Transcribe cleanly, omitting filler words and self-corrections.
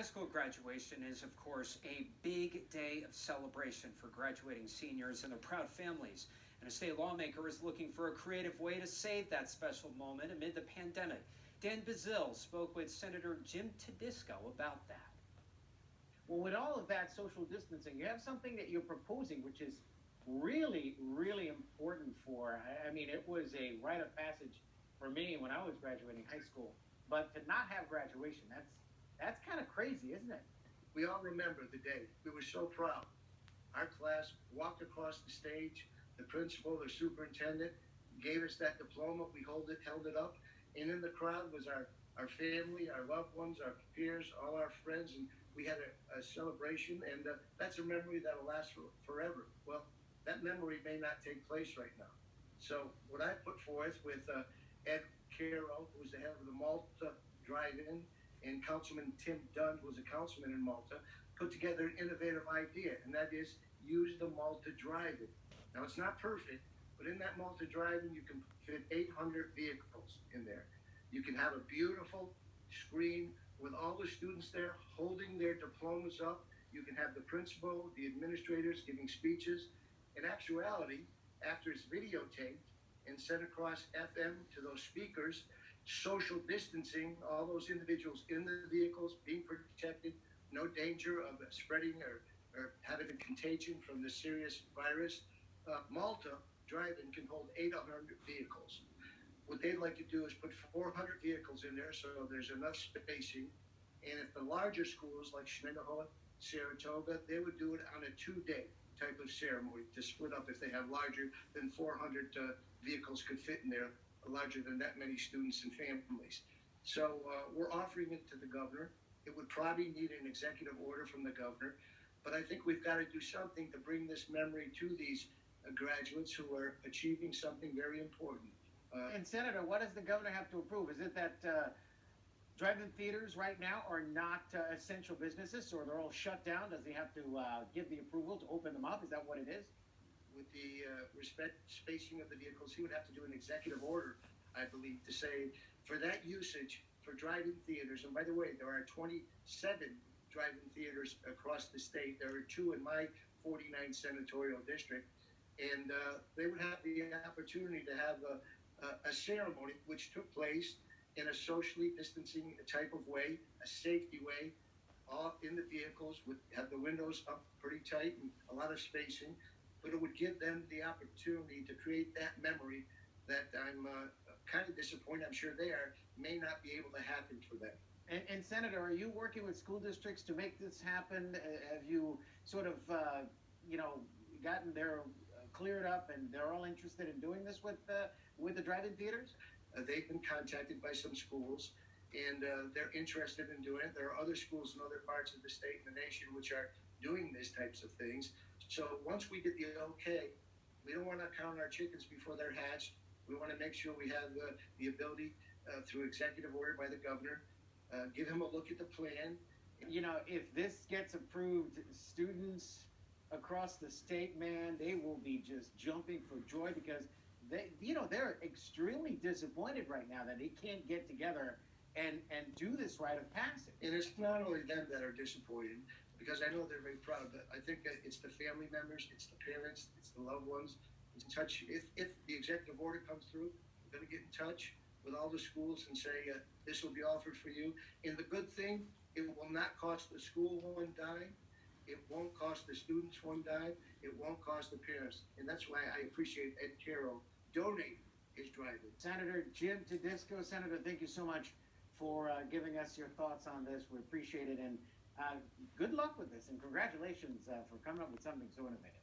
High school graduation is, of course, a big day of celebration for graduating seniors and their proud families. And a state lawmaker is looking for a creative way to save that special moment amid the pandemic. Dan Bazil spoke with Senator Jim Tedisco about that. Well, with all of that social distancing, you have something that you're proposing, which is really, really important I mean, it was a rite of passage for me when I was graduating high school. But to not have graduation, that's kind of crazy, isn't it? We all remember the day. We were so proud. Our class walked across the stage. The principal, the superintendent, gave us that diploma. We held it up. And in the crowd was our family, our loved ones, our peers, all our friends. And we had a celebration. And that's a memory that will last forever. Well, that memory may not take place right now. So what I put forth with Ed Carroll, who was the head of the Malta Drive-In, and Councilman Tim Dunn, who was a councilman in Malta, put together an innovative idea, and that is use the Malta Drive-In. Now, it's not perfect, but in that Malta Drive-In, you can fit 800 vehicles in there. You can have a beautiful screen with all the students there holding their diplomas up. You can have the principal, the administrators giving speeches. In actuality, after it's videotaped and sent across FM to those speakers, social distancing, all those individuals in the vehicles being protected, no danger of spreading or having a contagion from the serious virus. Malta Drive-In can hold 800 vehicles. What they'd like to do is put 400 vehicles in there so there's enough spacing. And if the larger schools like Shenandoah, Saratoga, they would do it on a 2-day type of ceremony to split up if they have larger than 400 vehicles could fit in there, larger than that many students and families. So we're offering it to the governor. It would probably need an executive order from the governor, but I think we've got to do something to bring this memory to these graduates who are achieving something very important. And Senator, what does the governor have to approve? Is it that drive-in theaters right now are not essential businesses, or they're all shut down? Does he have to give the approval to open them up? Is that what it is? With the spacing of the vehicles, he would have to do an executive order, I believe, to say for that usage for drive-in theaters. And by the way, there are 27 drive-in theaters across the state. There are 2 in my 49 senatorial district. And they would have the opportunity to have a ceremony which took place in a socially distancing type of way, a safety way, all in the vehicles, would have the windows up pretty tight and a lot of spacing, but it would give them the opportunity to create that memory that I'm kind of disappointed, I'm sure they are, may not be able to happen for them. And Senator, are you working with school districts to make this happen? Have you sort of, gotten their cleared up and they're all interested in doing this with the drive-in theaters? They've been contacted by some schools, and they're interested in doing it. There are other schools in other parts of the state and the nation which are doing these types of things. So once we get the okay, we don't want to count our chickens before they're hatched. We want to make sure we have the ability through executive order by the governor, give him a look at the plan. You know, if this gets approved, students across the state, man, they will be just jumping for joy because they're extremely disappointed right now that they can't get together and do this rite of passage. And it's not only them that are disappointed, because I know they're very proud, but I think it's the family members, it's the parents, it's the loved ones. In touch, if the executive order comes through, we're going to get in touch with all the schools and say, this will be offered for you. And the good thing, it will not cost the school one dime. It won't cost the students one dime. It won't cost the parents. And that's why I appreciate Ed Carroll donating his drive-in. Senator Jim Tedisco, Senator, thank you so much for giving us your thoughts on this. We appreciate it. And good luck with this. And congratulations for coming up with something so innovative.